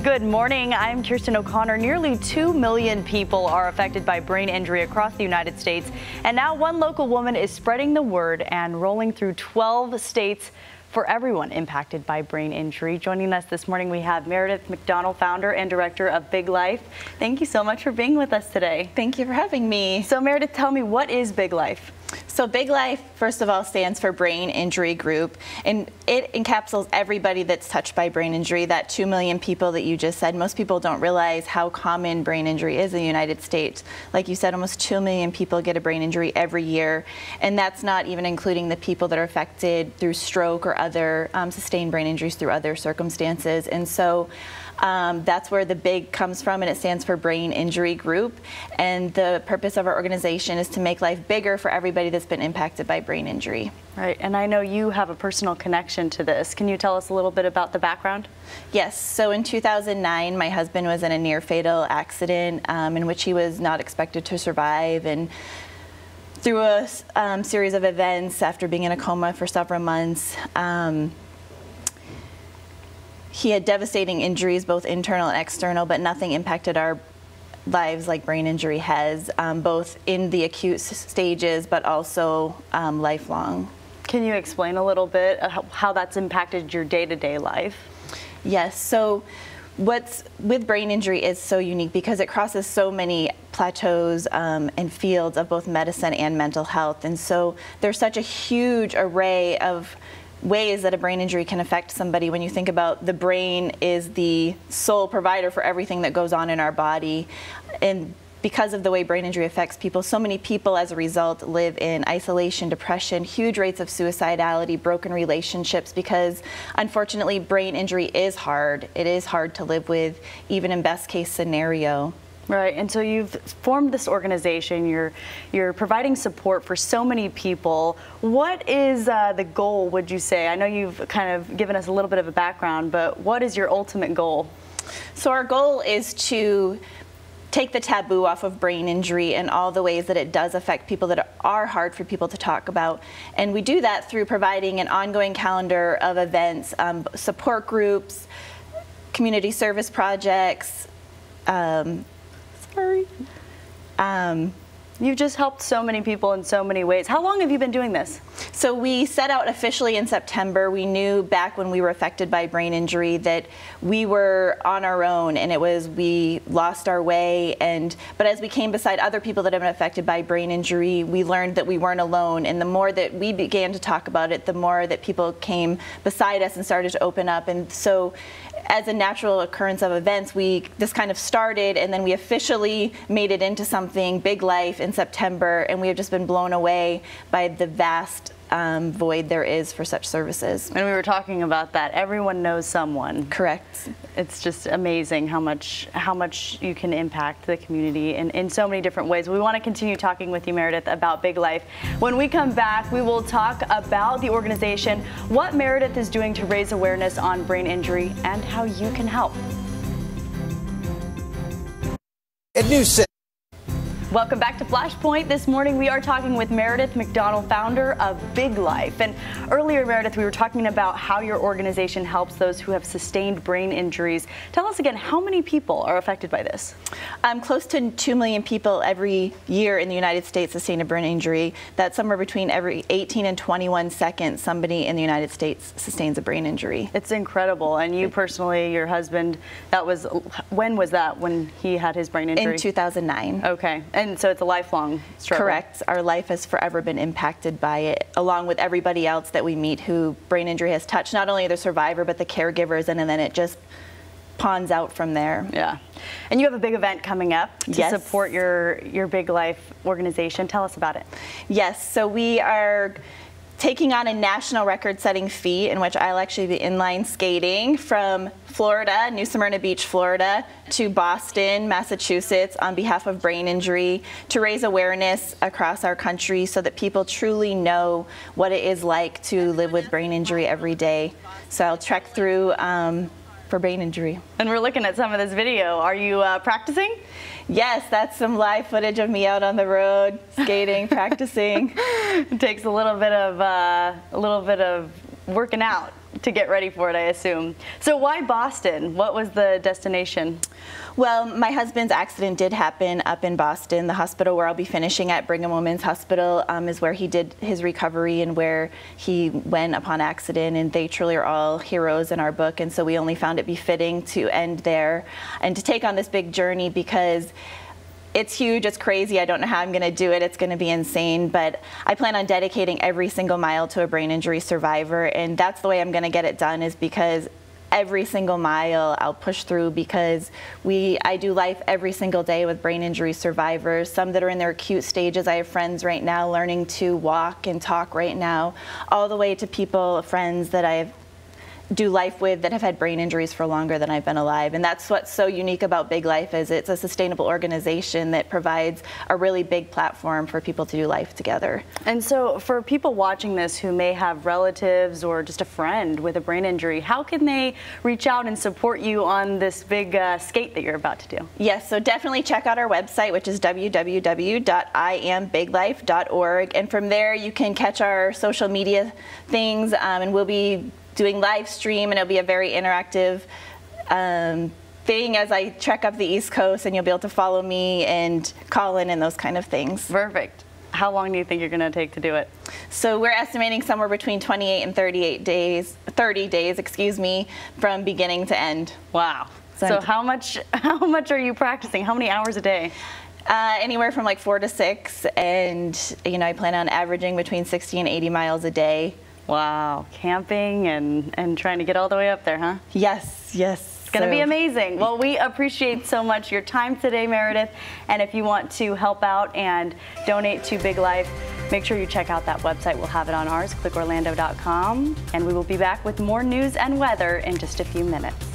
Good morning. I'm Kirsten O'Connor. Nearly 2 million people are affected by brain injury across the United States. And now one local woman is spreading the word and rolling through 12 states for everyone impacted by brain injury. Joining us this morning, we have Meredith McDonald, founder and director of Big Life. Thank you so much for being with us today. Thank you for having me. So Meredith, tell me, what is Big Life? So Big Life, first of all, stands for Brain Injury Group, and it encapsulates everybody that's touched by brain injury. That 2 million people that you just said, most people don't realize how common brain injury is in the United States. Like you said, almost 2 million people get a brain injury every year, and that's not even including the people that are affected through stroke or other sustained brain injuries through other circumstances. And so that's where the BIG comes from, and it stands for Brain Injury Group. And the purpose of our organization is to make life bigger for everybody that's been impacted by brain injury. Right, and I know you have a personal connection to this. Can you tell us a little bit about the background? Yes, so in 2009, my husband was in a near-fatal accident in which he was not expected to survive, and through a series of events, after being in a coma for several months, he had devastating injuries, both internal and external, but nothing impacted our lives like brain injury has, both in the acute stages, but also lifelong. Can you explain a little bit how that's impacted your day-to-day life? Yes, so what's with brain injury is so unique because it crosses so many plateaus and fields of both medicine and mental health. And so there's such a huge array of ways that a brain injury can affect somebody. When you think about the brain is the sole provider for everything that goes on in our body, and because of the way brain injury affects people, so many people as a result live in isolation, depression, huge rates of suicidality, broken relationships, because unfortunately brain injury is hard. It is hard to live with, even in best case scenario. Right, and so you've formed this organization, you're providing support for so many people. What is the goal, would you say? I know you've kind of given us a little bit of a background, but what is your ultimate goal? So our goal is to take the taboo off of brain injury and all the ways that it does affect people that are hard for people to talk about. And we do that through providing an ongoing calendar of events, support groups, community service projects. You've just helped so many people in so many ways. How long have you been doing this? So we set out officially in September. We knew back when we were affected by brain injury that we were on our own, and we lost our way. But as we came beside other people that have been affected by brain injury, we learned that we weren't alone. And the more that we began to talk about it, the more that people came beside us and started to open up. And so as a natural occurrence of events, this kind of started, and then we officially made it into something, Big Life, in September, and we have just been blown away by the vast void there is for such services. And we were talking about that. Everyone knows someone. Correct. It's just amazing how much you can impact the community in so many different ways. We want to continue talking with you, Meredith, about Big Life. When we come back, we will talk about the organization, what Meredith is doing to raise awareness on brain injury, and how you can help. Welcome back to Flashpoint. This morning we are talking with Meredith McDonald, founder of Big Life. And earlier, Meredith, we were talking about how your organization helps those who have sustained brain injuries. Tell us again, how many people are affected by this? Close to 2 million people every year in the United States sustain a brain injury. That's somewhere between every 18 and 21 seconds somebody in the United States sustains a brain injury. It's incredible. And you personally, your husband, when was that when he had his brain injury? In 2009. Okay. And so it's a lifelong struggle. Correct. Our life has forever been impacted by it, along with everybody else that we meet who brain injury has touched, not only the survivor, but the caregivers, and then it just pawns out from there. Yeah. And you have a big event coming up to support your Big Life organization. Tell us about it. Yes. So we are taking on a national record-setting feat in which I'll actually be inline skating from Florida, New Smyrna Beach, Florida, to Boston, Massachusetts, on behalf of brain injury, to raise awareness across our country so that people truly know what it is like to live with brain injury every day. So I'll trek through for brain injury. And we're looking at some of this video. Are you practicing? Yes, that's some live footage of me out on the road, skating, practicing. It takes a little bit of working out to get ready for it, I assume. So why Boston? What was the destination? Well, my husband's accident did happen up in Boston. The hospital where I'll be finishing at, Brigham Women's Hospital, is where he did his recovery and where he went upon accident, and they truly are all heroes in our book, and so we only found it befitting to end there and to take on this big journey because it's huge, it's crazy, I don't know how I'm going to do it, it's going to be insane, but I plan on dedicating every single mile to a brain injury survivor, and that's the way I'm going to get it done, is because every single mile I'll push through, because I do life every single day with brain injury survivors, some that are in their acute stages. I have friends right now learning to walk and talk right now, all the way to people, friends that I do life with that have had brain injuries for longer than I've been alive. And that's what's so unique about Big Life, is it's a sustainable organization that provides a really big platform for people to do life together. And so for people watching this who may have relatives or just a friend with a brain injury, how can they reach out and support you on this big skate that you're about to do? Yes, so definitely check out our website, which is www.iambiglife.org. And from there you can catch our social media things, and we'll be doing live stream, and it'll be a very interactive thing as I trek up the East Coast, and you'll be able to follow me and call in and those kind of things. Perfect. How long do you think you're going to take to do it? So we're estimating somewhere between 28 and 30 days, excuse me, from beginning to end. Wow. So how much are you practicing? How many hours a day? Anywhere from like 4 to 6, and I plan on averaging between 60 and 80 miles a day. Wow, camping and trying to get all the way up there, huh? Yes, yes. It's going to be amazing. Well, we appreciate so much your time today, Meredith. And if you want to help out and donate to Big Life, make sure you check out that website. We'll have it on ours, clickorlando.com. And we will be back with more news and weather in just a few minutes.